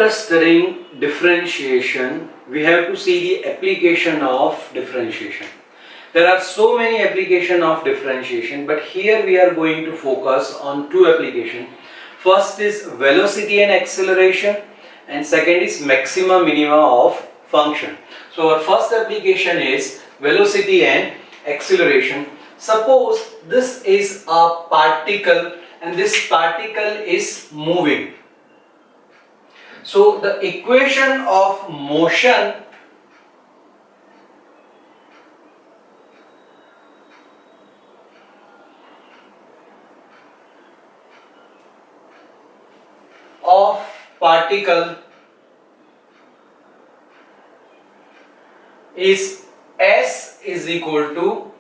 after studying differentiation, we have to see the application of differentiation. There are so many applications of differentiation, but here we are going to focus on two applications. First is velocity and acceleration, and second is maxima minima of function. So our first application is velocity and acceleration. Suppose this is a particle and this particle is moving. So the equation of motion of particle is S is equal to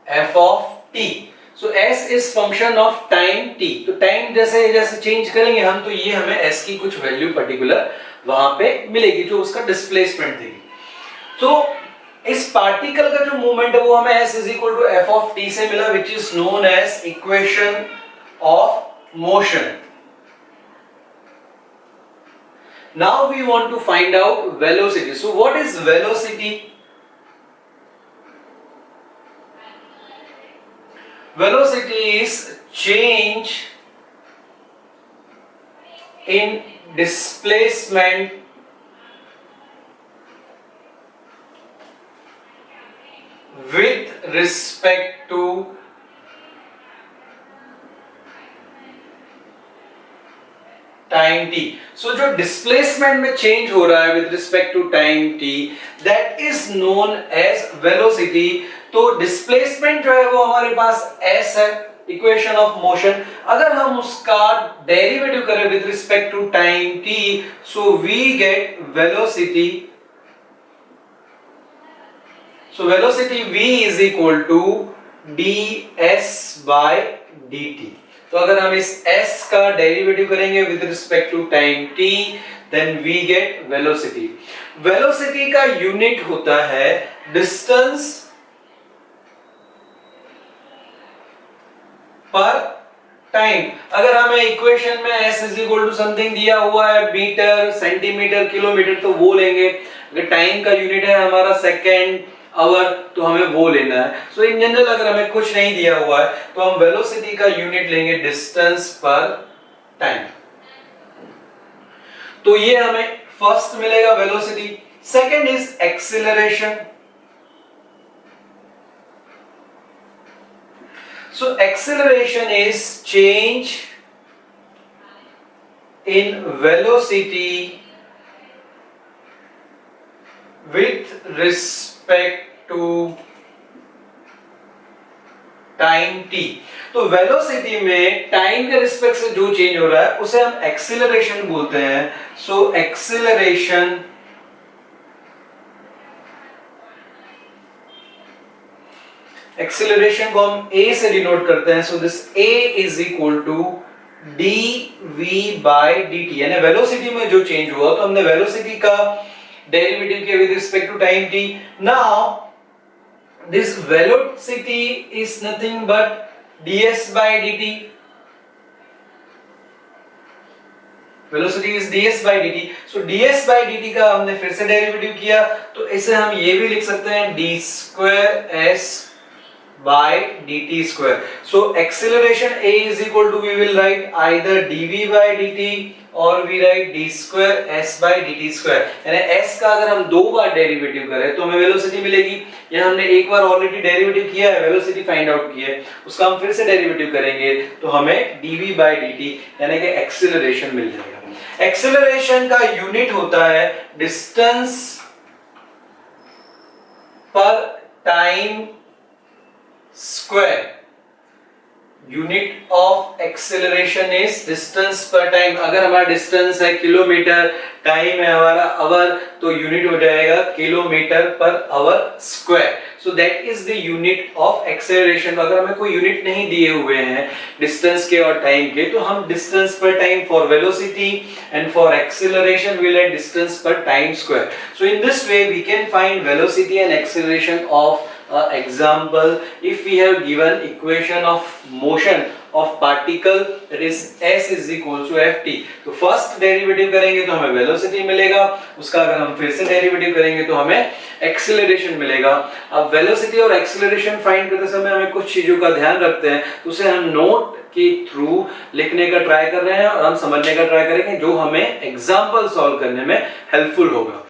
f of t. So s is function of time t. तो time जैसे जैसे change करेंगे हम तो ये हमें s की कुछ वैल्यू पर्टिकुलर वहां पे मिलेगी जो उसका डिस्प्लेसमेंट देगी. तो इस पार्टिकल का जो मूवमेंट है वो हमें s is equal to f of t से मिला, which is known as equation of motion. Now we want to find out velocity. So what is velocity? Velocity is change in displacement with respect to time t. So जो displacement में change हो रहा है with respect to time t, that is known as velocity. तो displacement जो है वो हमारे पास s है, equation of motion. अगर हम उसका derivative करें with respect to time t, so we get velocity. So velocity v is equal to ds by dt. तो अगर हम इस s का डेरिवेटिव करेंगे with respect to time t, then we get velocity. Velocity का unit होता है distance पर टाइम. अगर हमें इक्वेशन में s is equal to something दिया हुआ है मीटर, सेंटीमीटर, किलोमीटर, तो वो लेंगे. अगर टाइम का यूनिट है हमारा सेकेंड, आवर, तो हमें वो लेना है. सो इन जनरल अगर हमें कुछ नहीं दिया हुआ है तो हम वेलोसिटी का यूनिट लेंगे डिस्टेंस पर टाइम. तो ये हमें फर्स्ट मिलेगा velocity. Second is acceleration. So acceleration is change in velocity with respect to time t. तो वेलोसिटी में टाइम के रिस्पेक्ट से जो चेंज हो रहा है उसे हम एक्सीलरेशन बोलते हैं. सो एक्सीलरेशन एक्सीलरेशन को हम a से डिनोट करते हैं. So this a is equal to dv by dt. यानी वेलोसिटी में जो चेंज हुआ तो हमने वेलोसिटी का डेरिवेटिव किया with respect to time t. Now this velocity is nothing but ds by dt. Velocity is ds by dt. So ds by dt का हमने फिर से डेरिवेटिव किया तो इसे हम ये भी लिख सकते हैं d square s by dt square. So acceleration a is equal to, we will write either dv by dt or we write d square s by dt square. यानी s का अगर हम दो बार डेरिवेटिव करें तो हमें वेलोसिटी मिलेगी. यहाँ हमने एक बार ऑलरेडी डेरिवेटिव किया है, वेलोसिटी फाइंड आउट की है, उसका हम फिर से डेरिवेटिव करेंगे तो हमें dv by dt यानी कि एक्सीलरेशन मिल जाएगा. एक्सीलरेशन का यूनिट होता है डिस्टेंस पर time square. Unit of acceleration is distance पर टाइम. अगर हमारा डिस्टेंस है किलोमीटर, टाइम है हमारा आवर, तो यूनिट हो जाएगा kilometre per hour square. So that is the unit of acceleration. अगर हमें कोई यूनिट नहीं दिए हुए हैं डिस्टेंस के और टाइम के, तो हम डिस्टेंस पर time for velocity and for acceleration we let distance पर time square. So in this way we can find velocity and acceleration of example, if we have given equation of motion of particle, that is s is equal to ft, तो first derivative करेंगे तो हमें velocity मिलेगा, उसका अगर हम फिर से डेरिवेटिव करेंगे तो हमें एक्सीलरेशन मिलेगा। अब वेलोसिटी और एक्सीलरेशन फाइंड करते समय हमें कुछ चीजों का ध्यान रखते हैं, तो उसे हम नोट के थ्रू लिखने का ट्राई कर रहे हैं और हम समझने का ट्राई करेंगे जो हमें एग्जाम्पल सॉल्व करने में हेल्पफुल होगा।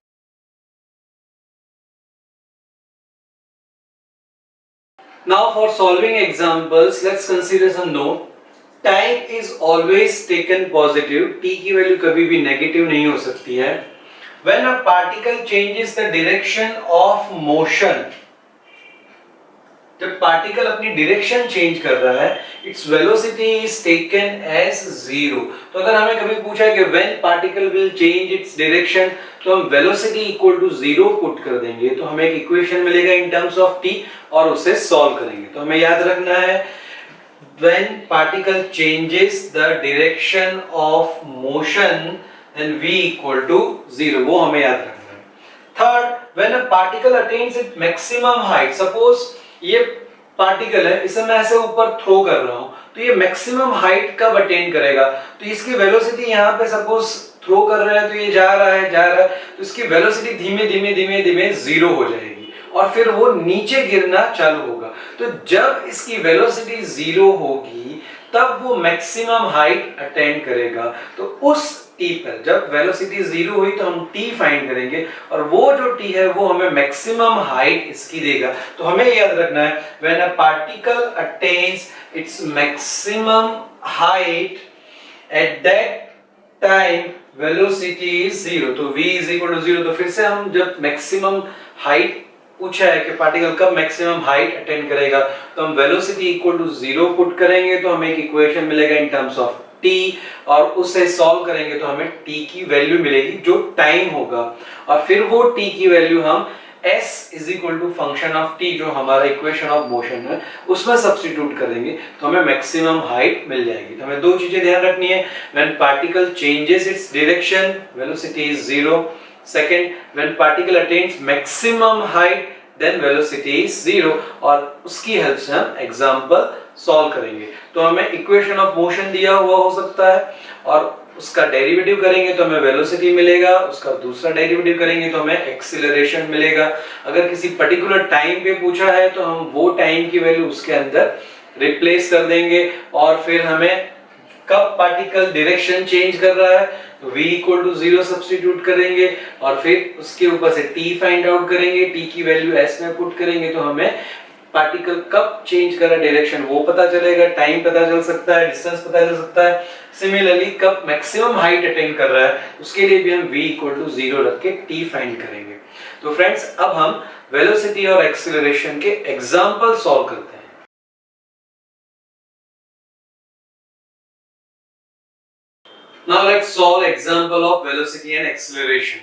Now for solving examples, let's consider some note. Time is always taken positive. T की वैल्यू कभी भी नेगेटिव नहीं हो सकती है। When a particle changes the direction of motion, जब पार्टिकल अपनी डायरेक्शन चेंज कर रहा है, its velocity is taken as zero. तो अगर हमें कभी पूछा है कि when particle will change its direction, तो हम velocity equal to zero put कर देंगे, तो हमें एक इक्वेशन मिलेगा इन टर्म्स ऑफ टी और उसे सॉल्व करेंगे। तो हमें याद रखना है when particle changes the direction of motion then v equal to zero, वो हमें याद रखना है। Third, when a particle attains its maximum height, suppose ये पार्टिकल है, इसे मैं ऐसे ऊपर थ्रो कर रहा हूं, तो ये मैक्सिमम हाइट कब अटेन करेगा, तो इसकी वेलोसिटी यहाँ पे सपोज थ्रो कर रहे हैं तो ये जा रहा है, तो इसकी वेलोसिटी धीमे धीमे जीरो हो जाएगी और फिर वो नीचे गिरना चालू होगा। तो जब इसकी वेलोसिटी जीरो होगी तब वो मैक्सिमम हाइट अटेन करेगा। तो उस टी पर जब वेलोसिटी जीरो हुई तो हम टी फाइंड करेंगे और वो जो टी है वो हमें मैक्सिमम हाइट इसकी देगा। तो हमें याद रखना है when a particle attains its maximum height at that time velocity is zero, तो v is equal to zero. तो फिर से हम जब मैक्सिमम हाइट पूछा है कि पार्टिकल कब मैक्सिमम हाइट अटेन करेगा, तो हम velocity equal to zero put करेंगे तो हमें एक इक्वेशन मिलेगा इन टर्म्स ऑफ t और उसे सॉल्व करेंगे तो हमें t की वैल्यू मिलेगी जो टाइम होगा और फिर वो t की वैल्यू हम s is equal to function of t जो हमारा इक्वेशन ऑफ मोशन है उसमें सब्स्टिट्यूट करेंगे तो हमें मैक्सिमम हाइट मिल जाएगी। तो हमें दो चीजें ध्यान रखनी है, when particle changes its direction velocity is zero, second when particle attains maximum height then velocity is zero, और उसकी हेल्प से हम एग्जांपल सॉल्व करेंगे। तो हमें इक्वेशन ऑफ मोशन दिया हुआ हो सकता है और उसका डेरिवेटिव करेंगे तो हमें वेलोसिटी मिलेगा, उसका दूसरा डेरिवेटिव करेंगे तो हमें एक्सीलरेशन मिलेगा। अगर किसी पर्टिकुलर टाइम पे पूछा है तो हम वो टाइम की वैल्यू उसके अंदर रिप्लेस कर देंगे और फिर हमें कब पार्टिकल डायरेक्शन चेंज कर रहा है तो v equal to zero substitute करेंगे और फिर उसके ऊपर से t फाइंड आउट करेंगे, t की वैल्यू s में पुट करेंगे तो हमें पार्टिकल कब चेंज कर रहा है डायरेक्शन वो पता चलेगा, टाइम पता चल सकता है, डिस्टेंस पता चल सकता है। सिमिलरली कब मैक्सिमम हाइट अटेन कर रहा है उसके लिए भी हम v इक्वल टू जीरो रख के t फाइंड करेंगे। तो फ्रेंड्स अब हम वेलोसिटी और एक्सीलरेशन के एग्जांपल सॉल्व करते हैं। Now let's solve example of velocity and acceleration.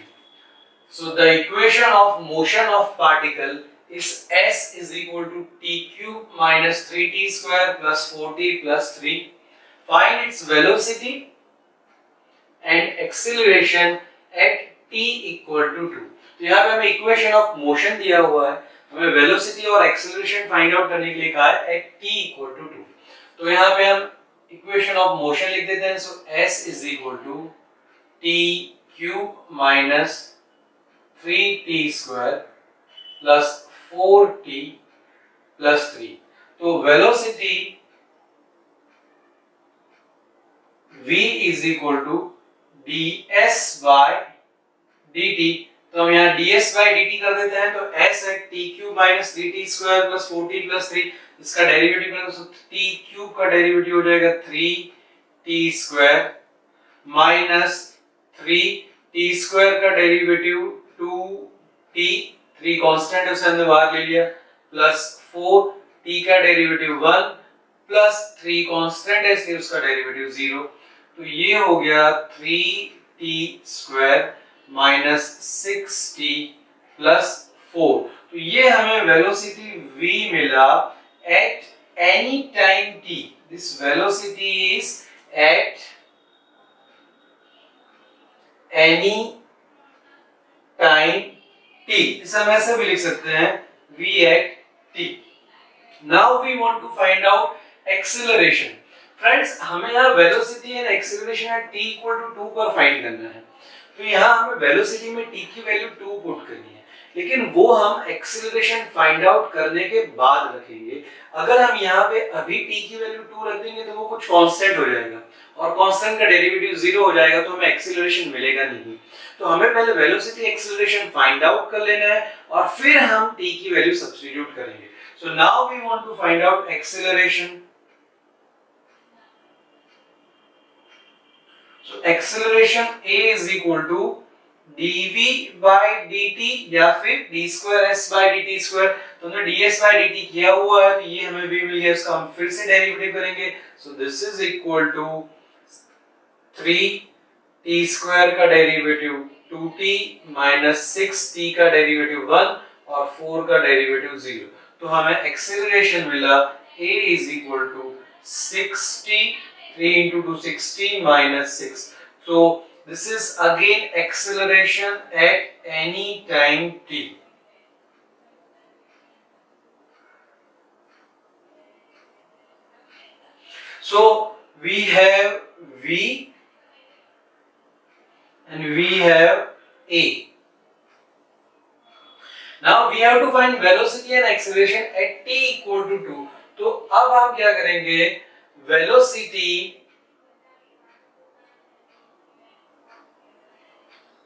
So the equation of motion of particle is s is equal to t cube minus 3t square plus 4t plus 3. Find its velocity and acceleration at t equal to 2. तो यहाँ पे हमें equation of motion दिया हुआ है, हमें velocity और acceleration find out करने के लिए कहा है at t equal to 2। तो यहाँ पे हम इक्वेशन ऑफ मोशन लिख देते हैं। So s is equal to t cube minus 3t square plus 4t plus 3। तो velocity v is equal to ds by dt। तो हम यहाँ ds बाय dt कर देते हैं, तो s है t cube minus 3t square plus 4t plus 3, इसका डेरिवेटिव करें तो t क्यूब का डेरिवेटिव हो जाएगा 3t square minus 3t square का डेरिवेटिव 2t, 3 कांस्टेंट है उसे हमने बाहर ले लिया, प्लस 4t का डेरिवेटिव 1 प्लस 3 कांस्टेंट है इसलिए उसका डेरिवेटिव 0। तो ये हो गया 3t square minus 6t plus 4। तो ये हमें वेलोसिटी v मिला at any time t. This velocity is at any time t। इसे हम ऐसे भी लिख सकते हैं v at we want to find out acceleration. Friends हमें यहाँ velocity and acceleration at t equal to 2 पर फाइंड करना है। तो यहाँ हमें वेलोसिटी में t की वैल्यू 2 पुट करनी है, लेकिन वो हम एक्सीलरेशन फाइंड आउट करने के बाद रखेंगे। अगर हम यहाँ पे अभी t की वैल्यू 2 रख देंगे तो वो कुछ कांस्टेंट हो जाएगा, और कांस्टेंट का डेरिवेटिव 0 हो जाएगा, तो हमें एक्सीलरेशन मिलेगा नहीं। तो हमें पहले वेलोसिटी एक्सीलरेशन फाइंड आउट कर लेना है और फिर हम t की वैल्यू सब्स्टिट्यूट करेंगे। So now we want to find out acceleration. So acceleration a is equal to dv by dt या फिर d square s by dt square। तो हमने ds by dt किया हुआ है, तो ये हमें भी मिल गया, इसका हम फिर से डेरिवेटिव करेंगे। So this is equal to 3t square का डेरिवेटिव 2t minus 6t का डेरिवेटिव 1 और 4 का डेरिवेटिव 0। तो हमें एक्सेलरेशन मिला a is equal to 6t, 3 into 2 60 minus 6. So this is again acceleration at any time t. So we have v and we have a. Now we have to find velocity and acceleration at t equal to 2. तो अब हम क्या करेंगे, velocity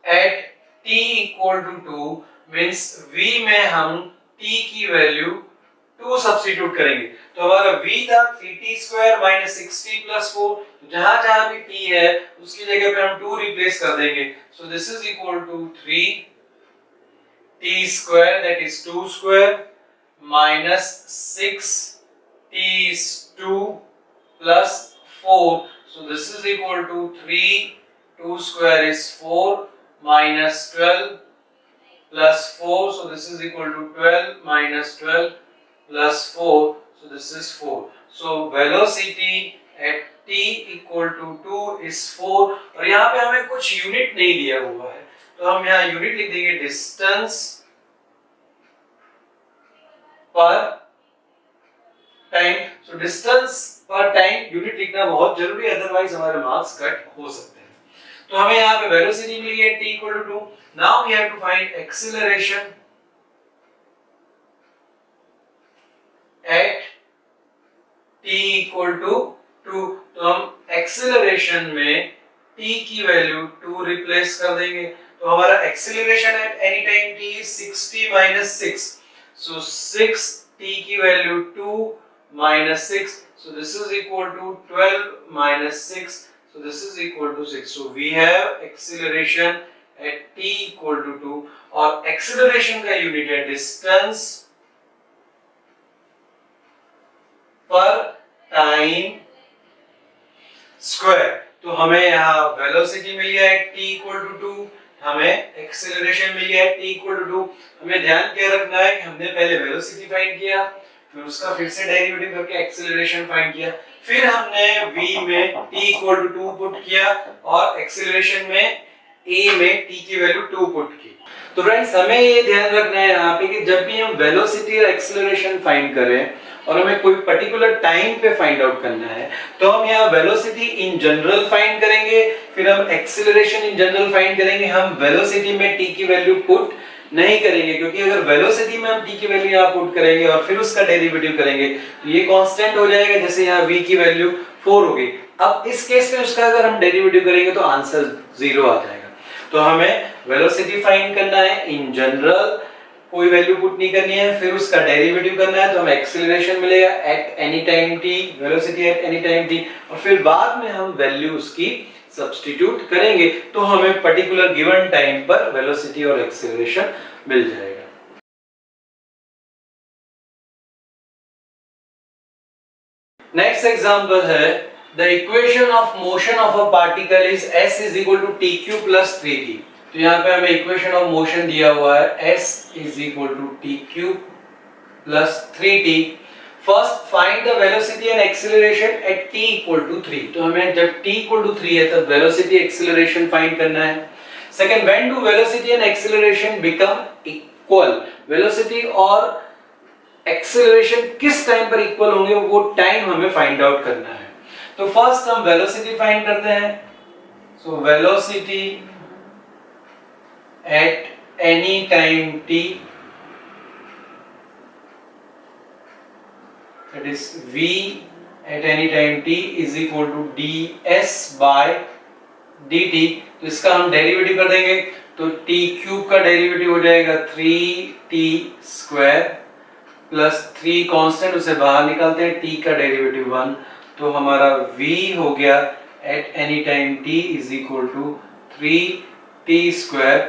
at t equal to 2 means v में हम t की value 2 substitute करेंगे। तो हमारा v था 3t square minus 6t plus 4, तो जहां जहां भी t है उसकी जगह पे हम 2 रिप्लेस कर देंगे। So this is equal to 3t square, that is 2 square minus 6t is 2 plus 4. So this is equal to 3, 2 square is 4 minus 12 plus 4. So this is equal to 12 minus 12 plus 4. So this is 4. So velocity at t equal to 2 is 4. और यहाँ पे हमें कुछ unit नहीं दिया हुआ है, तो हम यहाँ यूनिट लिख देंगे डिस्टेंस पर टाइम। सो डिस्टेंस पर टाइम यूनिट लिखना बहुत जरूरी है, अदरवाइज हमारे मार्क्स कट हो सकते हैं। तो हमें यहाँ पे वेलोसिटी मिली है t equal to 2। Now we have to find acceleration at t equal to 2। तो हम एक्सीलरेशन में t की वैल्यू 2 रिप्लेस कर देंगे। तो हमारा acceleration at any time t is 60 minus 6। So 6t की value 2 minus 6, so this is equal to 12 minus 6, so this is equal to 6. So we have acceleration at t equal to 2, और acceleration का unit है distance पर time square. तो हमें यहाँ velocity मिल गया है t equal to 2, हमें एक्सेलरेशन मिल गया है t equal to 2। हमें ध्यान क्या रखना है कि हमने पहले वेलोसिटी फाइंड किया, फिर उसका फिर से डेरिवेटिव करके एक्सेलरेशन फाइंड किया, फिर हमने v में t equal to 2 पुट किया और एक्सेलरेशन में a में t की वैल्यू 2 पुट की। तो फ्रेंड्स हमें ये ध्यान रखना है यहाँ पे कि जब भी हम वेलोसिटी और एक्सेलरेशन फाइंड करें और हमें कोई पर्टिकुलर टाइम पे फाइंड आउट करना है, तो हम यहाँ वेलोसिटी इन जनरल फाइंड करेंगे, फिर हम एक्सेलरेशन इन जनरल फाइंड करेंगे। हम वेलोसिटी में t की वैल्यू पुट नहीं करेंगे, क्योंकि अगर वेलोसिटी में हम t की वैल्यू यहाँ पुट करेंगे और फिर उसका डेरिवेटिव करेंगे तो ये कांस्टेंट हो जाएगा, जैसे यहाँ v की वैल्यू 4 होगी। अब इस केस में उसका अगर हम डेरिवेटिव करेंगे तो आंसर 0 आ जाएगा। तो हमें वेलोसिटी फाइंड करना है इन जनरल, कोई वैल्यू पुट नहीं करनी है, फिर उसका डेरिवेटिव करना है, तो हमें एक्सेलरेशन मिलेगा eight any time t, velocity at any time t, और फिर बाद में हम वैल्यू उसकी सब्स्टिट्यूट करेंगे तो हमें पर्टिकुलर गिवन टाइम पर वेलोसिटी और एक्सेलरेशन मिल जाएगा। नेक्स्ट एग्जांपल है the equation of motion of a particle is s is equal to t cube plus 3t। तो यहाँ पे हमें इक्वेशन ऑफ मोशन दिया हुआ है s is equal to t cube plus 3t। First find the velocity and acceleration at t equal to 3। तो हमें जब t इक्वल टू 3 है तब वेलोसिटी एक्सेलरेशन फाइंड करना है। Second, when do velocity and acceleration become equal. Velocity और acceleration किस time पर इक्वल होंगे वो टाइम हमें फाइंड आउट करना है। तो फर्स्ट हम वेलोसिटी फाइंड करते हैं। So velocity at any time t, that is v at any time t is equal to ds by dt। तो इसका हम डेरिवेटिव कर देंगे, तो t क्यूब का डेरिवेटिव हो जाएगा 3t स्क्वायर प्लस 3 कांस्टेंट, उसे बाहर निकालते हैं, t का डेरिवेटिव 1, तो हमारा v हो गया at any time t is equal to 3t square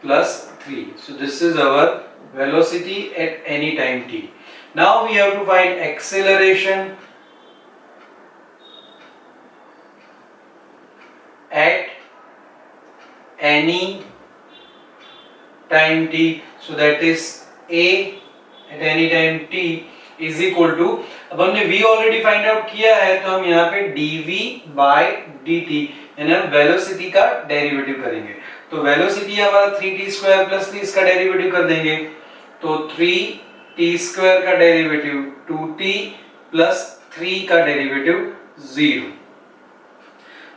plus 3। So this is our velocity at any time t। Now we have to find acceleration at any time t, so that is a at any time t is equal to, अब हमने v already find out किया है तो हम यहाँ पे dv by dt यानी हम वेलोसिटी का डेरिवेटिव करेंगे। तो वेलोसिटी हमारा 3t स्क्वायर प्लस 3 इसका डेरिवेटिव कर देंगे, तो 3t स्क्वायर का डेरिवेटिव 2t प्लस 3 का डेरिवेटिव 0।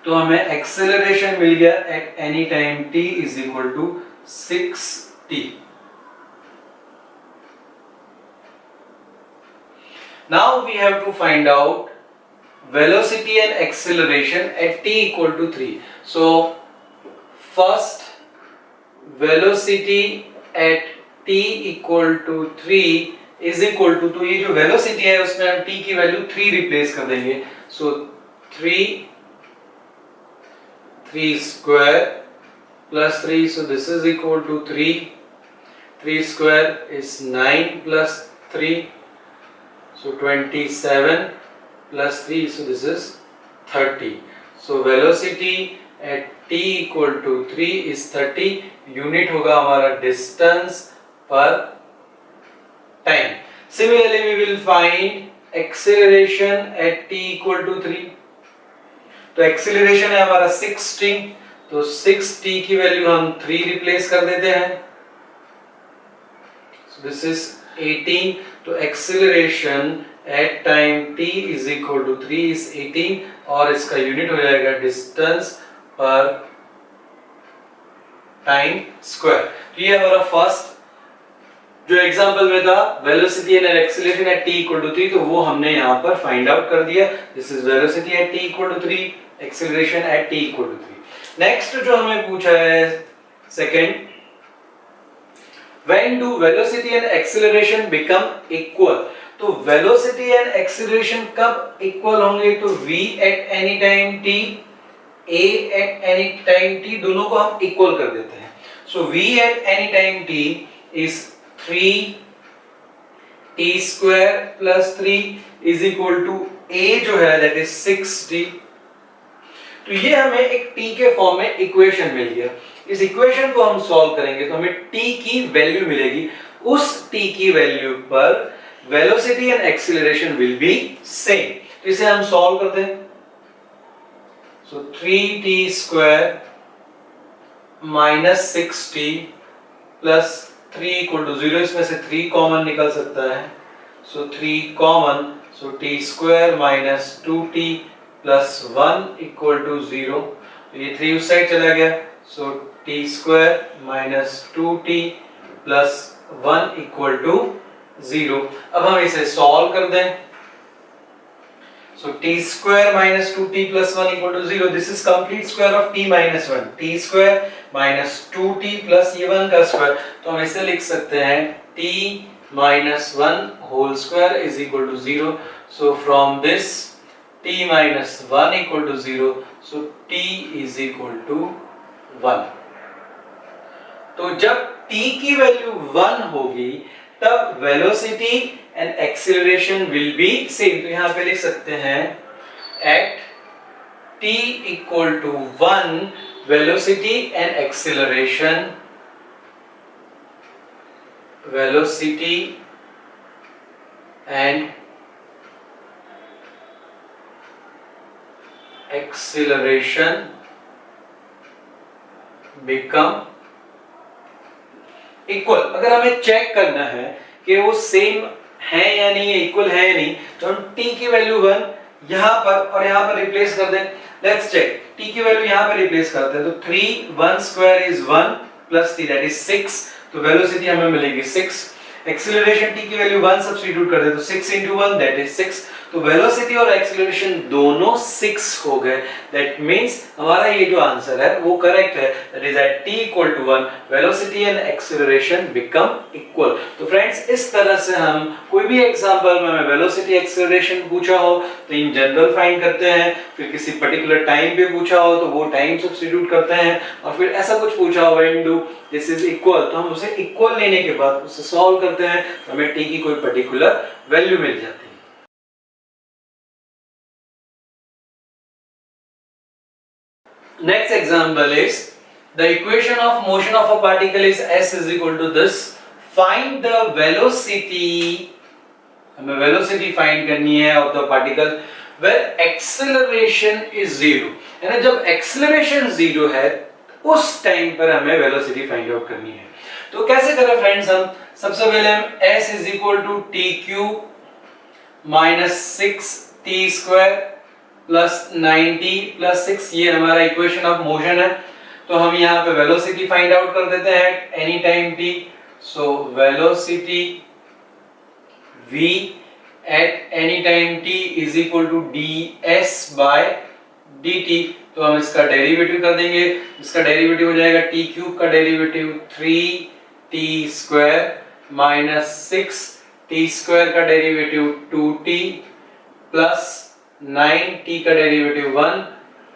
तो हमें एक्सेलरेशन मिल गया at any time t is equal to 6t। Now we have to find out velocity and acceleration at t equal to 3। So first velocity at t equal to 3 is equal to, तो ये जो velocity है उसमें हम t की value 3 replace कर देंगे। सो 3 square plus 3, so this is equal to 3 square is 9 plus 3, so 27 plus 3, so this is 30। so velocity at t equal to 3 is 30, unit होगा हमारा distance per time। similarly we will find acceleration at t equal to 3। तो acceleration है हमारा 6t, तो 6t की value हम 3 replace कर देते हैं, so this is 18। तो acceleration at time t is equal to 3 is 18 और इसका यूनिट हो जाएगा डिस्टेंस पर टाइम स्क्वायर। तो ये हमारा फर्स्ट जो एग्जांपल में था velocity and acceleration at t equal to 3, तो वो हमने यहाँ पर फाइंड आउट कर दिया। This is velocity at t equal to 3, acceleration at t equal to 3। Next जो हमें पूछा है second, when do velocity and acceleration become equal. तो वेलोसिटी एंड एक्सीलरेशन कब इक्वल होंगे, तो v at any time t, a at any time t, दोनों को हम इक्वल कर देते हैं। So v at any time t is 3t square plus 3 is equal to a जो है दैट इज 6t। तो ये हमें एक t के फॉर्म में इक्वेशन मिल गया। इस इक्वेशन को हम सॉल्व करेंगे तो हमें t की वैल्यू मिलेगी, उस t की वैल्यू पर velocity and acceleration will be same. तो इसे हम सॉल्व करते हैं। So 3t square minus 6t plus 3 equal to 0, इसमें से 3 कॉमन निकल सकता है, so 3 common, so t square minus 2t plus 1 equal to 0, ये 3 उस साइड चला गया, so t square minus 2t plus 1 equal to 0। अब हम इसे सॉल्व कर दें। So t square minus 2t plus 1 equal to 0, this is complete square of t minus 1, t square minus 2t plus ये 1 का स्क्वायर, तो हम इसे लिख सकते हैं t minus 1 whole square is equal to 0। So from this t minus 1 equal to 0, so t is equal to 1। तो जब t की वैल्यू 1 होगी तब velocity and acceleration will be same. तो यहां पे लिख सकते हैं at t equal to 1 velocity and acceleration, velocity and acceleration become equal. अगर हमें चेक करना है कि वो सेम है या नहीं है, इक्वल है या नहीं, तो हम t की वैल्यू 1 यहाँ पर और यहाँ पर रिप्लेस कर दें। लेट्स चेक, t की वैल्यू यहाँ पर रिप्लेस करते हैं, तो 3 1 square is 1 plus 3 that is 6, तो वेलोसिटी हमें मिलेगी 6। एक्सीलरेशन t की वैल्यू 1 सब्स्टिट्यूट कर दे तो 6 into 1 दैट इज 6, तो वेलोसिटी और एक्सीलरेशन दोनों 6 हो गए। दैट मींस हमारा ये जो आंसर है वो करेक्ट है, that is at t equal to 1 velocity and acceleration become equal. तो फ्रेंड्स इस तरह से हम कोई भी एग्जांपल में हमें वेलोसिटी एक्सीलरेशन पूछा हो तो इन जनरल फाइंड करते हैं, फिर किसी पर्टिकुलर टाइम पे पूछा हो तो वो टाइम सब्स्टिट्यूट करते हैं, और फिर ऐसा कुछ पूछा हो when do this is equal तो हम उसे इक्वल लेने के बाद उसे सॉल्व करते हैं, तो हमें t की कोई पर्टिकुलर वैल्यू मिल जाती है। Next example is the equation of motion of a particle is s is equal to this. Find the velocity, हमें velocity find करनी है of the particle where acceleration is zero, है ना, जब acceleration zero है उस टाइम पर हमें velocity find out करनी है। तो कैसे करें फ्रेंड्स, हम सबसे पहले हम s is equal to t cube minus 6t square plus 90 plus 6, ये हमारा इक्वेशन ऑफ मोशन है। तो हम यहाँ पे वेलोसिटी फाइंड आउट कर देते हैं any time t, so velocity v at any time t is equal to ds by dt। तो हम इसका डेरिवेटिव कर देंगे, इसका डेरिवेटिव हो जाएगा t क्यूब का derivative 3t square minus 6t square का डेरिवेटिव 2t प्लस 9t का डेरिवेटिव 1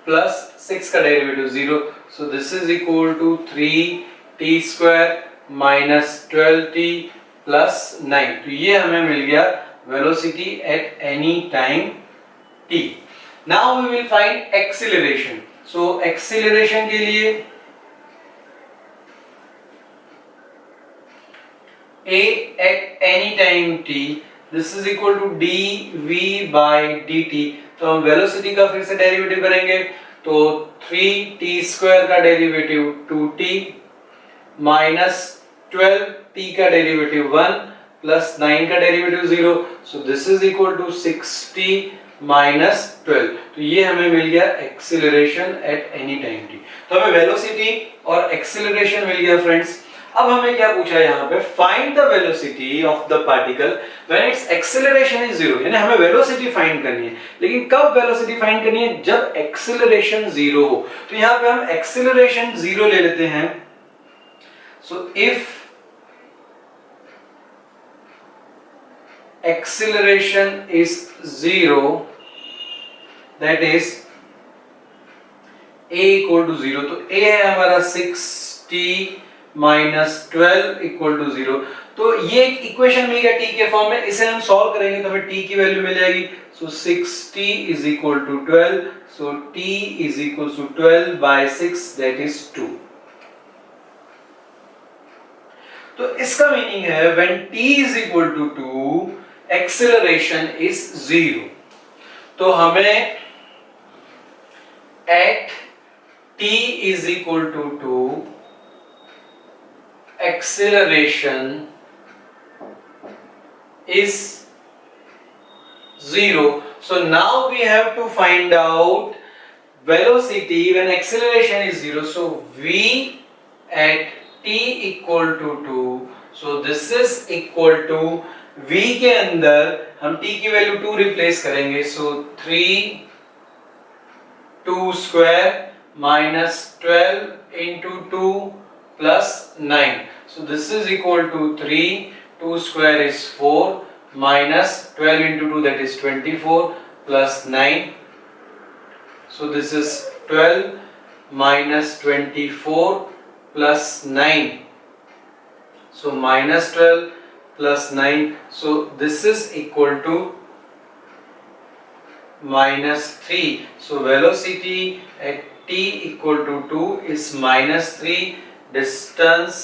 प्लस 6 का derivative 0, so this is equal to 3t square minus 12t plus 9। तो ये हमें मिल गया velocity at any time t। Now we will find acceleration. So acceleration के लिए a at any time t this is equal to dv by dt। तो हम velocity का फिर से डेरिवेटिव करेंगे, तो 3t स्क्वायर का डेरिवेटिव 2t माइनस 12t का डेरिवेटिव 1 प्लस 9 का derivative 0, so this is equal to 6t minus 12। तो ये हमें मिल गया acceleration at any time t। तो हमें वेलोसिटी और एक्सीलरेशन मिल गया फ्रेंड्स। अब हमें क्या पूछा है यहाँ पे, find the velocity of the particle when it's acceleration is zero, यानी हमें वेलोसिटी फाइंड करनी है, लेकिन कब वेलोसिटी फाइंड करनी है, जब एक्सीलरेशन जीरो हो। तो यहाँ पे हम एक्सीलरेशन जीरो ले लेते हैं। So if acceleration is zero that is a equal to zero, तो a है हमारा 6t माइनस 12 इक्वल टू 0। तो ये एक इक्वेशन मिल गया t के फॉर्म में, इसे हम सॉल्व करेंगे तो हमें t की वैल्यू मिल जाएगी। So 6t is equal to 12, so t is equal to 12 by 6 that is 2। तो इसका मीनिंग है when t is equal to 2 acceleration is 0। तो हमें at t is equal to 2 acceleration is 0. So now we have to find out velocity when acceleration is 0. So v at t equal to 2. So this is equal to v के अंदर हम t की value 2 replace करेंगे, so 2 square minus 12 into 2 plus 9, so this is equal to 3, 2 square is 4 minus 12 into 2 that is 24 plus 9, so this is 12 minus 24 plus 9, so minus 12 plus 9, so this is equal to minus 3, so velocity at t equal to 2 is minus 3 distance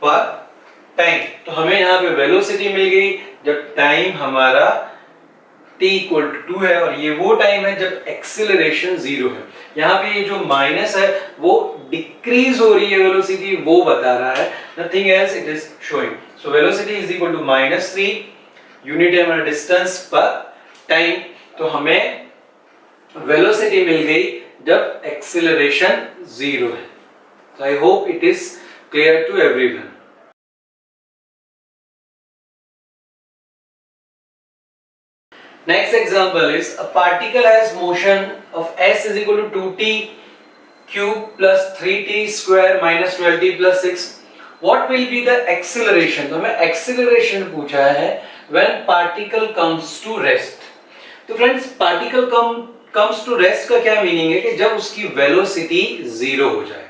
पर time. तो हमें यहाँ पे velocity मिल गई जब time हमारा t equal to 2 है, और ये वो टाइम है जब एक्सीलरेशन 0 है। यहाँ पे ये जो माइनस है वो डिक्रीज हो रही है वेलोसिटी, वो बता रहा है, nothing else it is showing. So velocity is equal to -3 unit time distance पर टाइम। तो हमें वेलोसिटी मिल गई जब एक्सीलरेशन 0 है। So I hope it is clear to everyone. Next example is a particle has motion of s is equal to 2t cube plus 3t square minus 12t plus 6. What will be the acceleration? तो हमें acceleration पूछा है when particle comes to rest. तो friends particle comes to rest का क्या meaning है कि जब उसकी वेलोसिटी 0 हो जाए।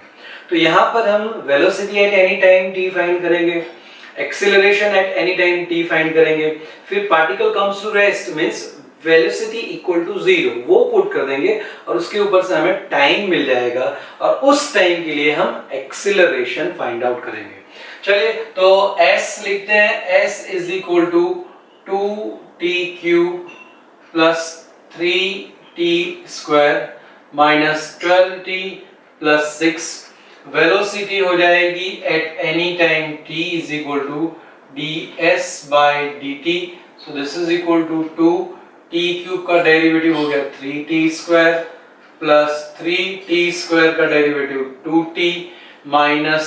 तो यहाँ पर हम velocity at any time t find करेंगे, acceleration at any time t find करेंगे, फिर particle comes to rest means velocity equal to 0 वो पुट कर देंगे और उसके ऊपर से हमें टाइम मिल जाएगा और उस टाइम के लिए हम एक्सीलरेशन फाइंड आउट करेंगे। चलिए तो s लिखते हैं, s is equal to 2t cube plus 3t square minus 12t plus 6। Velocity हो जाएगी at any time t is equal to ds by dt। So this is equal to 2t cube का derivative हो गया 3t square plus 3t square का derivative 2t minus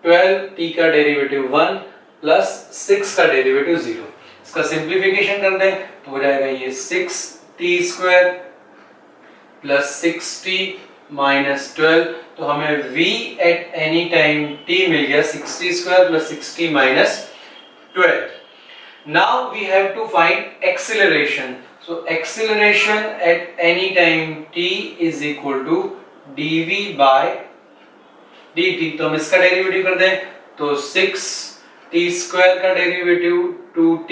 12t का derivative 1 plus 6 का derivative 0। इसका simplification कर दें तो हो जाएगा ये 6t square plus 6t minus 12। तो हमें v at any time t मिल गया 60 square plus 60 minus 12। Now we have to find acceleration. So acceleration at any time t is equal to dv by dt। तो हम इसका derivative कर दें तो 6t स्क्वायर का डेरिवेटिव 2t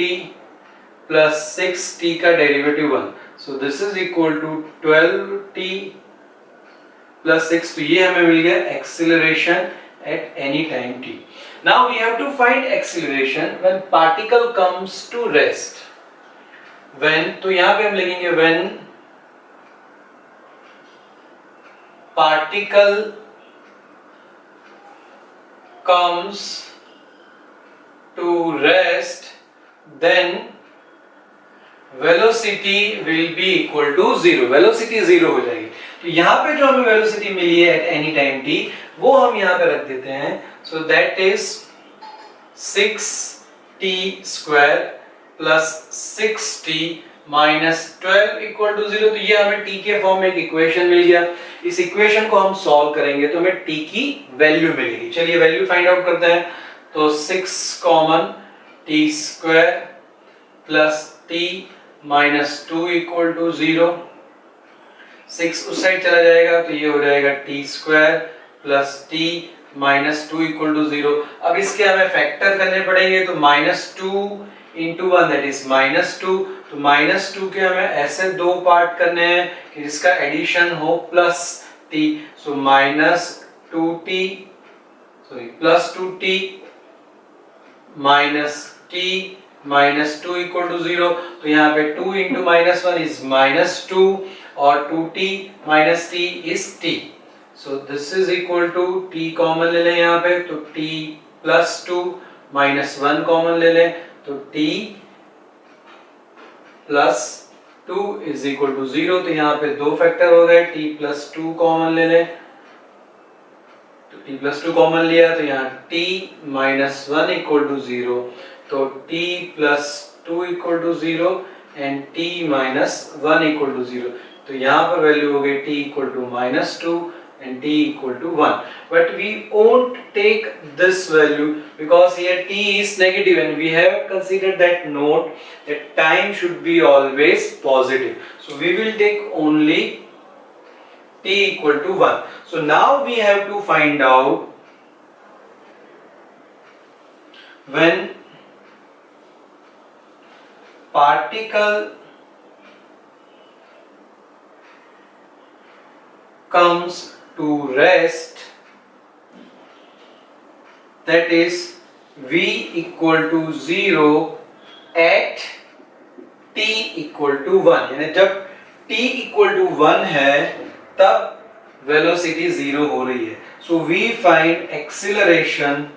प्लस 6t का derivative 1। So this is equal to 12t plus 6। तो ये हमें मिल गया acceleration at any time t। Now we have to find acceleration when particle comes to rest. When, तो यहां पे हम लिखेंगे when particle comes to rest then velocity will be equal to 0। Velocity 0 हो जाएगी। तो यहाँ पे जो हमें वेलोसिटी मिली है एट एनी टाइम t वो हम यहाँ पे रख देते हैं। So that is 6t square plus 6t minus 12 equal to 0। तो ये हमें t के फॉर्म में एक इक्वेशन मिल गया। इस इक्वेशन को हम सॉल्व करेंगे तो हमें t की वैल्यू मिलेगी। चलिए वैल्यू फाइंड आउट करते हैं। तो 6 common t square plus t minus 2 equal to 0। 6 उस साइड चला जाएगा तो ये हो जाएगा t square plus t minus 2 equal to 0। अब इसके हमें फैक्टर करने पड़ेंगे तो -2 इंटू 1 दैट इज -2। तो -2 के हमें ऐसे दो पार्ट करने हैं कि जिसका एडिशन हो plus t। So -2t plus 2t minus t minus 2 equal to 0। तो यहाँ पे 2 इंटू -1 इज -2 और 2t minus t is t। So this is equal to t common ले लें यहाँ पे तो t प्लस 2 माइनस 1 कॉमन ले लें तो t plus 2 is equal to 0। तो यहाँ पे दो फैक्टर हो गए, t प्लस 2 कॉमन ले लें तो t प्लस 2 कॉमन लिया तो यहाँ t माइनस 1 इक्वल टू 0। तो t plus 2 equal to 0 and t minus 1 equal to 0। तो यहाँ पर वैल्यू हो गई t equal to -2 and t equal to 1, but we won't take this value because here t is negative and we have considered that note that time should be always positive. So we will take only t equal to 1. So now we have to find out when particle comes to rest, that is v equal to 0 at t equal to 1। यानी जब t equal to 1 है तब velocity 0 हो रही है। So we find acceleration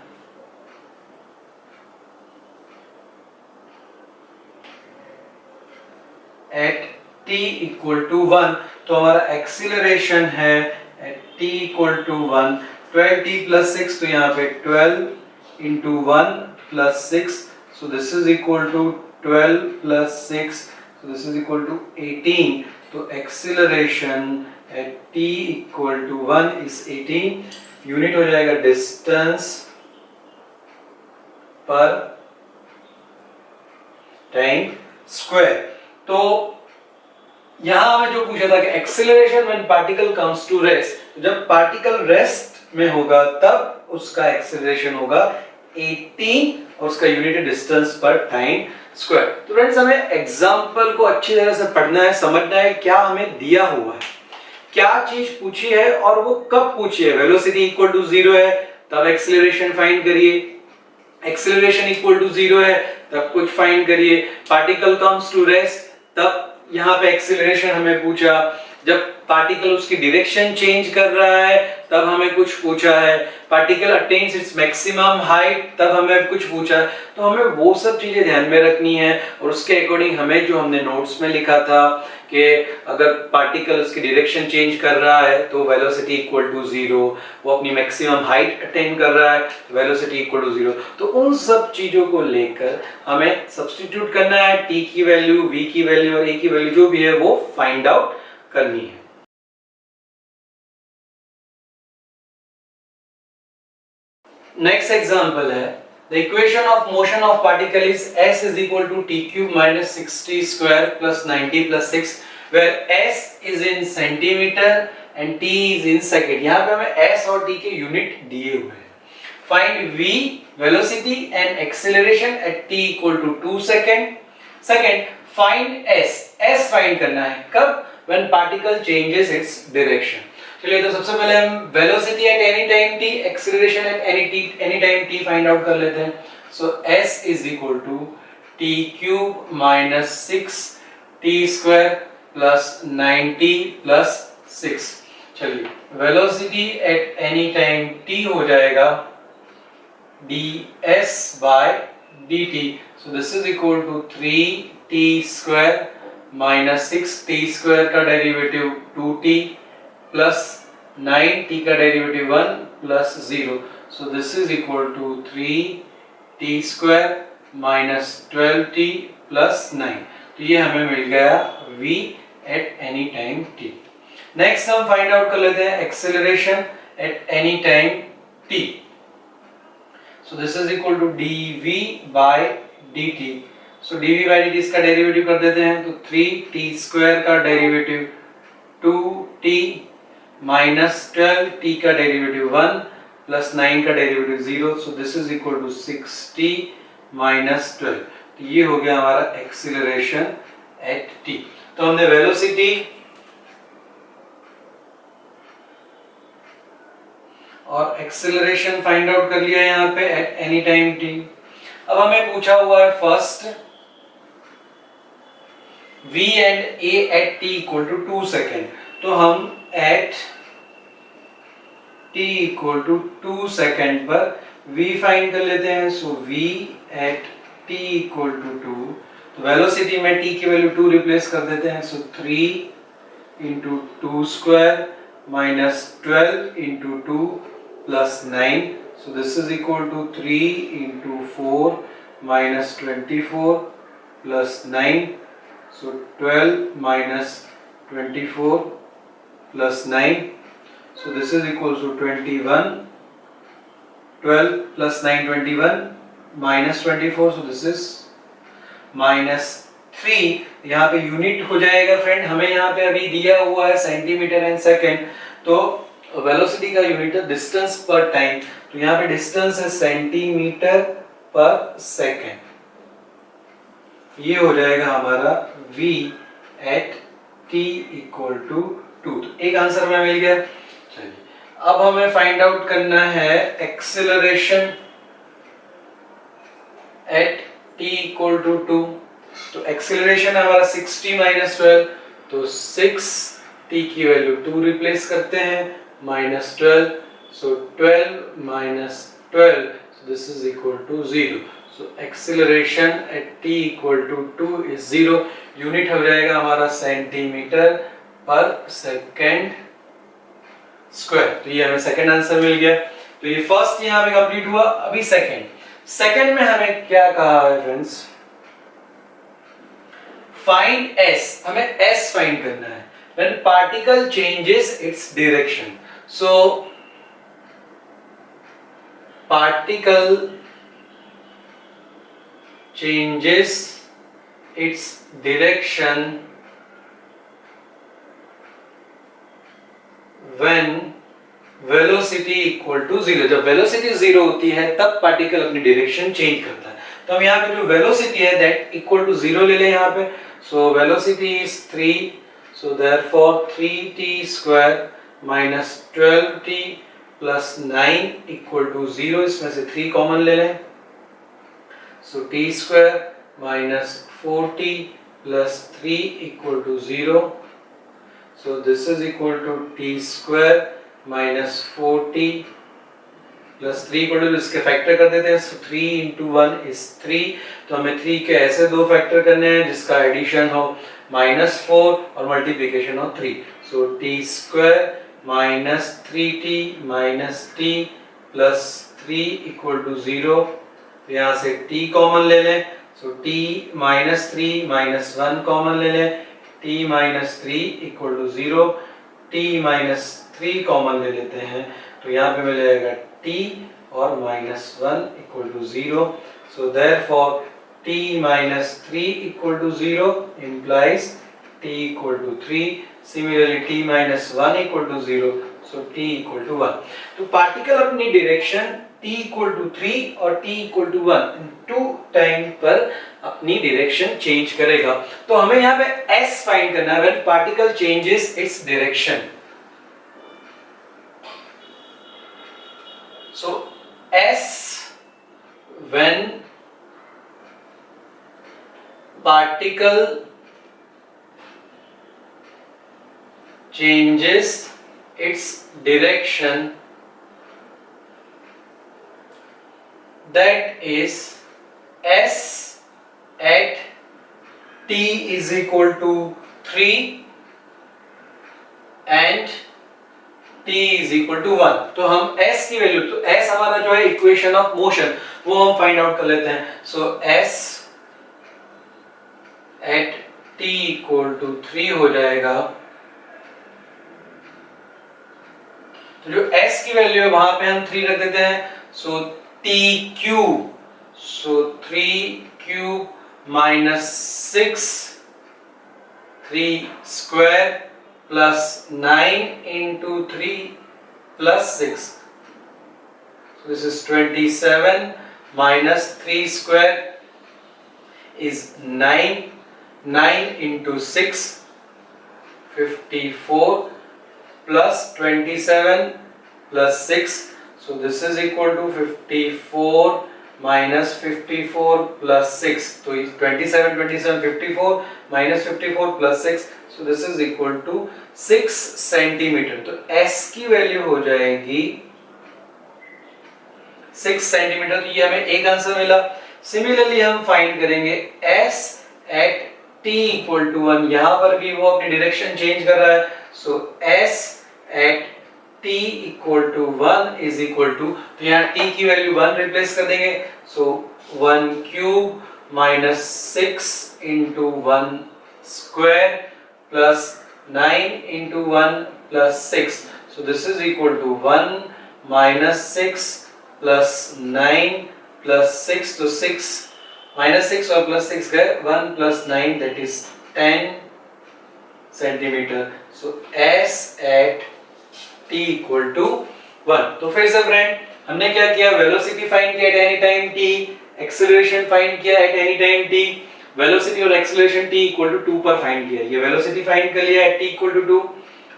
at t equal to 1। तो हमारा acceleration है at t equal to 1, 12t plus 6, तो यहाँ पे 12 into 1 plus 6, so this is equal to 12 plus 6, so this is equal to 18। तो acceleration at t equal to 1 is 18। Unit हो जाएगा distance पर टाइम स्क्वायर। तो यहां हमें जो पूछा था कि acceleration when particle comes to rest, तो जब पार्टिकल रेस्ट में होगा तब उसका एक्सीलरेशन होगा 18 और उसका यूनिट है डिस्टेंस पर टाइम स्क्वायर। तो फ्रेंड्स हमें एग्जांपल को अच्छी तरह से पढ़ना है, समझना है क्या हमें दिया हुआ है, क्या चीज पूछी है और वो कब पूछी है। वेलोसिटी इक्वल टू 0 है तब एक्सीलरेशन फाइंड करिए, एक्सीलरेशन इक्वल टू 0 है तब कुछ फाइंड करिए, पार्टिकल कम्स टू रेस्ट तब यहाँ पे एक्सीलरेशन हमें पूछा, जब पार्टिकल उसकी डायरेक्शन चेंज कर रहा है तब हमें कुछ पूछा है, particle attains its maximum height तब हमें कुछ पूछा है। तो हमें वो सब चीजें ध्यान में रखनी है और उसके अकॉर्डिंग हमें जो हमने नोट्स में लिखा था कि अगर पार्टिकल उसकी डायरेक्शन चेंज कर रहा है तो वेलोसिटी इक्वल टू 0, वो अपनी मैक्सिमम हाइट अटेन कर रहा है वेलोसिटी इक्वल टू 0। तो उन सब चीजों को लेकर हमें सब्स्टिट्यूट करना है, t की वैल्यू, v की वैल्यू और a की वैल्यू जो भी है वो फाइंड आउट करनी है। नेक्स्ट एग्जांपल है, the equation of motion of particle is s is equal to t cube minus 60 square plus 90 plus 6, where s is in centimeter and t is in second। यहाँ पे हमें s और t के unit दिए हुए हैं। Find v velocity and acceleration at t equal to 2 second। Second, find s। s find करना है कब? When particle changes its direction। चलिए तो सबसे पहले हम velocity at any time t, acceleration at any time t find out कर लेते हैं। So s is equal to t cube minus 6t square plus 90 plus 6। चलिए velocity at any time t हो जाएगा ds by dt। So this is equal to 3t square minus 6t square का derivative 2t plus 9t का derivative 1 plus 0। So this is equal to 3t square minus 12t plus 9। तो ये हमें मिल गया v at any time t। Next हम find out कर लेते हैं acceleration at any time t। So this is equal to dv by dt। So dv by dt इसका डेरिवेटिव कर देते हैं, तो 3t स्क्वायर का डेरिवेटिव 2t माइनस 12t का डेरिवेटिव 1 प्लस 9 का derivative 0। So this is equal to 6t minus 12। तो ये हो गया हमारा एक्सीलरेशन एट t। तो हमने वेलोसिटी और एक्सीलरेशन फाइंड आउट कर लिया यहाँ पे एट एनी टाइम t। अब हमें पूछा हुआ है first v and a at t equal to 2 second. तो हम at t equal to 2 second पर v फाइंड कर लेते हैं। So v at t equal to 2, तो वेलोसिटी में t की वैल्यू 2 रिप्लेस कर देते हैं। So 3 into 2 square minus 12 into 2 plus 9। So this is equal to 3 into 4 minus 24 plus 9। So 12 minus 24 plus 9, so this is equals to 21, 12 plus 9 21 minus 24, so this is minus 3। यहाँ पे unit हो जाएगा friend, हमें यहाँ पे अभी दिया हुआ है सेंटीमीटर एंड सेकेंड, तो वेलोसिटी का यूनिट है डिस्टेंस पर टाइम। तो यहाँ पे डिस्टेंस है सेंटीमीटर पर सेकेंड। ये हो जाएगा हमारा v at t equal to 2। तो एक आंसर में मिल गया। चलिए अब हमें फाइंड आउट करना है acceleration at t equal to 2। तो एक्सेलरेशन हमारा 60 माइनस 12, तो 6t t की वैल्यू 2 रिप्लेस करते हैं, -12, so 12 minus 12, so this is equal to 0. So acceleration at t equal to 2 is 0. Unit हो जाएगा हमारा सेंटीमीटर पर सेकेंड स्क्वायर। तो ये हमें सेकंड आंसर मिल गया। तो ये फर्स्ट यहाँ पे कंप्लीट हुआ। अभी सेकंड में हमें क्या कहा है फ्रेंड्स, फाइंड s, हमें s फाइंड करना है when particle changes its direction. So particle changes its direction when velocity equal to 0. जब velocity 0 होती है तब पार्टिकल अपनी डायरेक्शन चेंज करता है। तो हम यहाँ पे जो वेलोसिटी है दैट इक्वल टू 0 ले लें यहाँ पे। So velocity is 3, so therefore 3t square minus 12t plus 9 equal to 0, इसमें से 3 कॉमन ले लें। So t square minus 4t plus 3 equal to 0, so this is equal to t square minus 4t plus 3 equal to, इसके factor कर देते हैं। So 3 into 1 is 3, तो हमें 3 के ऐसे दो फैक्टर करने हैं जिसका एडिशन हो -4 और मल्टीप्लिकेशन हो 3। So t square minus 3t minus t plus 3 equal to 0, यहाँ से t कॉमन ले लें। So t minus 3 minus 1 common ले लें, t minus 3 equal to 0, t minus 3 common ले लेते हैं, तो यहाँ पे मिल जाएगा t और -1 equal to 0। So therefore t minus 3 equal to 0 implies t equal to 3, similarly t minus 1 equal to 0, so t equal to 1। तो पार्टिकल अपनी डायरेक्शन t इक्वल टू 3 और t इक्वल टू 1 इन 2 टाइम पर अपनी direction change करेगा। तो हमें यहाँ पे s फाइंड करना है when particle changes its direction. So s when particle changes its direction, that is s at t is equal to 3 and t is equal to 1। तो हम s की वैल्यू, तो s हमारा जो है इक्वेशन ऑफ मोशन, वो हम find out कर लेते हैं। So s at t equal to 3 हो जाएगा। तो जो s की वैल्यू है वहां पे हम 3 रख देते हैं। सो t cube, so 3 cube minus 6 3 square plus 9 into 3 plus 6, so this is 27 minus 3 square is 9, 9 into 6 54 plus 27 plus 6, so this is equal to 54 minus 54 plus 6, so 27 27 54 minus 54 plus 6, so this is equal to 6 centimetre. तो s की value हो जाएगी 6 centimetre. तो ये हमें एक answer मिला। Similarly हम फाइंड करेंगे s at t equal to 1, यहां पर भी वो अपनी डायरेक्शन चेंज कर रहा है। So s at t equal to 1 is equal to, तो यहाँ t की वैल्यू 1 रिप्लेस कर देंगे। So 1 cube minus 6 into 1 square plus 9 into 1 plus 6, so this is equal to 1 minus 6 plus 9 plus 6, तो 6 minus 6 और plus 6 गए, 1 plus 9 that is 10 centimetre. so s at t equal to 1। तो फिर से friend हमने क्या किया, वेलोसिटी फाइंड किया at any time t, acceleration find किया at any time t, velocity और एक्सेलरेशन t इक्वल टू 2 पर फाइंड किया। ये वेलोसिटी फाइंड कर लिया at t equal to 2,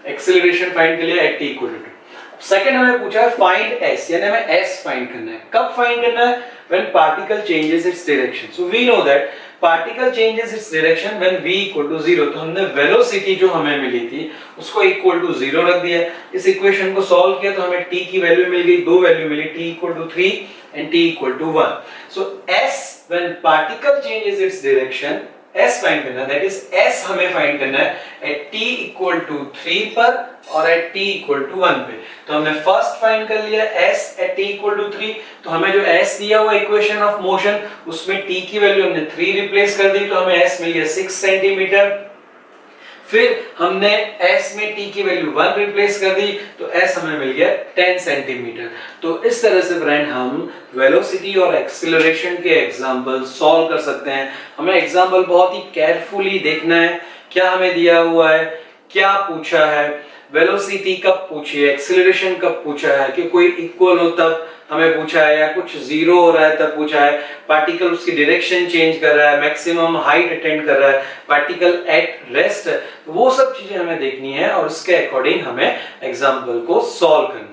acceleration find कर लिया at t equal to 2। Second हमें पूछा है फाइंड s, यानी हमें s फाइंड करना है। कब फाइंड करना है, when particle changes its direction. So we know that particle changes its direction when v equal to 0। तो हमने वेलोसिटी जो हमें मिली थी उसको इक्वल टू 0 रख दिया। इस इक्वेशन को सॉल्व किया तो हमें t की वैल्यू मिल गई, दो वैल्यू मिली, t equal to 3 and t equal to 1। So s when particle changes its direction, s find करना है, दैट इज s हमें फाइंड करना है एट t इक्वल टू 3 पर और एट t इक्वल टू 1 पे। तो हमने फर्स्ट फाइंड कर लिया s at t equal to 3। तो हमें जो s दिया हुआ इक्वेशन ऑफ मोशन उसमें t की वैल्यू हमने 3 रिप्लेस कर दी, तो हमें s मिल गया 6 सेंटीमीटर। फिर हमने s में t की वैल्यू 1 रिप्लेस कर दी तो s हमें मिल गया 10 सेंटीमीटर। तो इस तरह से फ्रेंड हम वेलोसिटी और एक्सीलरेशन के एग्जांपल सॉल्व कर सकते हैं। हमें एग्जांपल बहुत ही केयरफुली देखना है, क्या हमें दिया हुआ है, क्या पूछा है, वेलोसिटी कब पूछी है, एक्सीलरेशन कब पूछा है, कि कोई इक्वल हो तब हमें पूछा है या कुछ जीरो हो रहा है तब पूछा है, पार्टिकल उसकी डायरेक्शन चेंज कर रहा है, मैक्सिमम हाइट अटेंड कर रहा है, पार्टिकल एट रेस्ट, वो सब चीजें हमें देखनी है और उसके अकॉर्डिंग हमें एग्जांपल को सॉल्व करना है।